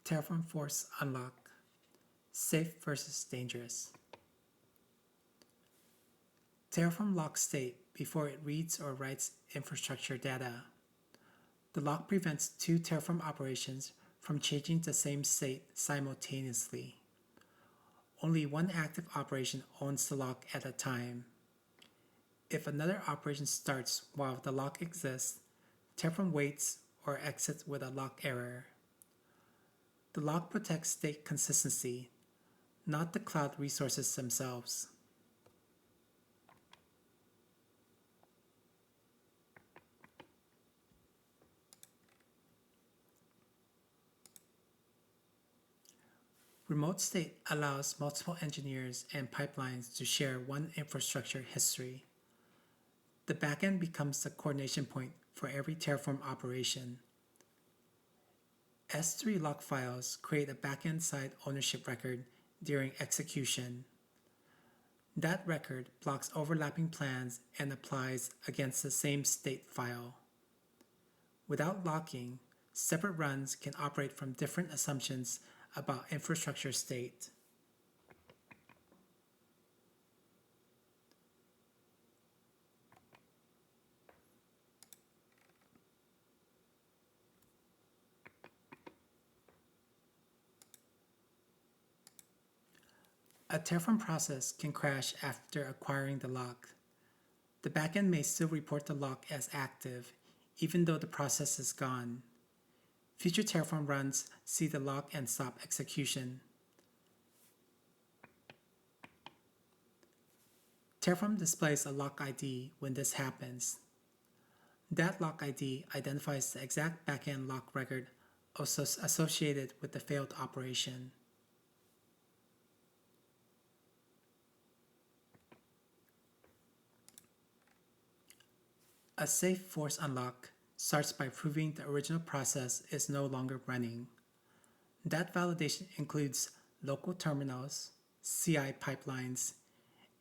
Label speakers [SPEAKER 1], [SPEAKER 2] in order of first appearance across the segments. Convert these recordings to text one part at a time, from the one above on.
[SPEAKER 1] Terraform Force Unlock. Safe versus dangerous. Terraform locks state before it reads or writes infrastructure data. The lock prevents two Terraform operations from changing the same state simultaneously. Only one active operation owns the lock at a time. If another operation starts while the lock exists, Terraform waits or exits with a lock error. The lock protects state consistency, not the cloud resources themselves. Remote state allows multiple engineers and pipelines to share one infrastructure history. The backend becomes the coordination point for every Terraform operation. S3 lock files create a backend-side ownership record during execution. That record blocks overlapping plans and applies against the same state file. Without locking, separate runs can operate from different assumptions about infrastructure state. A Terraform process can crash after acquiring the lock. The backend may still report the lock as active, even though the process is gone. Future Terraform runs see the lock and stop execution. Terraform displays a lock ID when this happens. That lock ID identifies the exact backend lock record associated with the failed operation. A safe force unlock starts by proving the original process is no longer running. That validation includes local terminals, CI pipelines,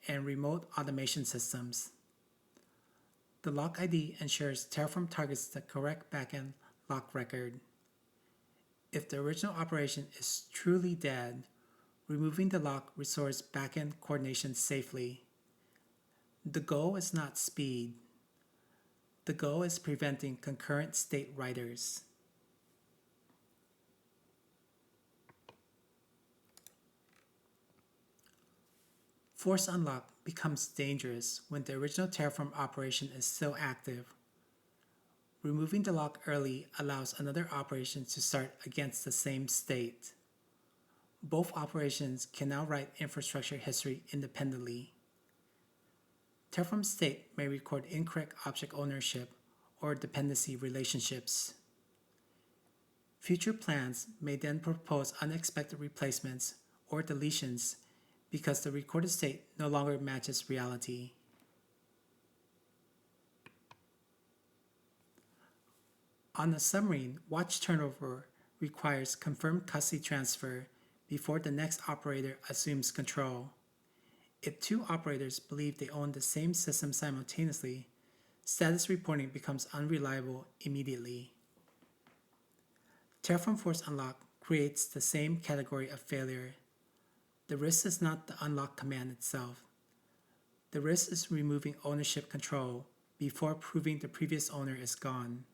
[SPEAKER 1] and remote automation systems. The lock ID ensures Terraform targets the correct backend lock record. If the original operation is truly dead, removing the lock restores backend coordination safely. The goal is not speed. The goal is preventing concurrent state writers. Force unlock becomes dangerous when the original Terraform operation is still active. Removing the lock early allows another operation to start against the same state. Both operations can now write infrastructure history independently. Terraform state may record incorrect object ownership or dependency relationships. Future plans may then propose unexpected replacements or deletions because the recorded state no longer matches reality. On a submarine, watch turnover requires confirmed custody transfer before the next operator assumes control. If two operators believe they own the same system simultaneously, status reporting becomes unreliable immediately. Terraform Force Unlock creates the same category of failure. The risk is not the unlock command itself. The risk is removing ownership control before proving the previous owner is gone.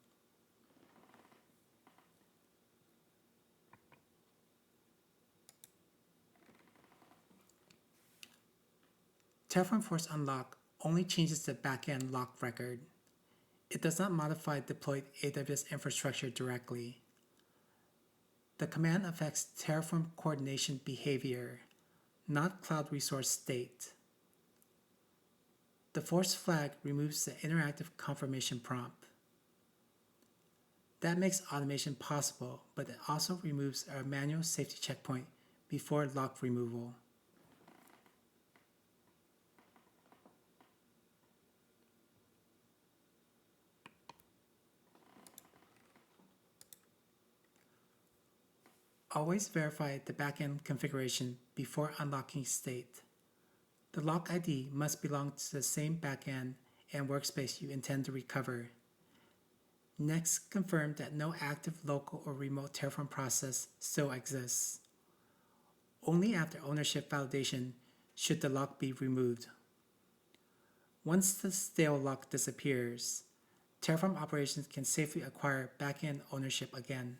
[SPEAKER 1] Terraform Force Unlock only changes the backend lock record. It does not modify deployed AWS infrastructure directly. The command affects Terraform coordination behavior, not cloud resource state. The force flag removes the interactive confirmation prompt. That makes automation possible, but it also removes a manual safety checkpoint before lock removal. Always verify the backend configuration before unlocking state. The lock ID must belong to the same backend and workspace you intend to recover. Next, confirm that no active local or remote Terraform process still exists. Only after ownership validation should the lock be removed. Once the stale lock disappears, Terraform operations can safely acquire backend ownership again.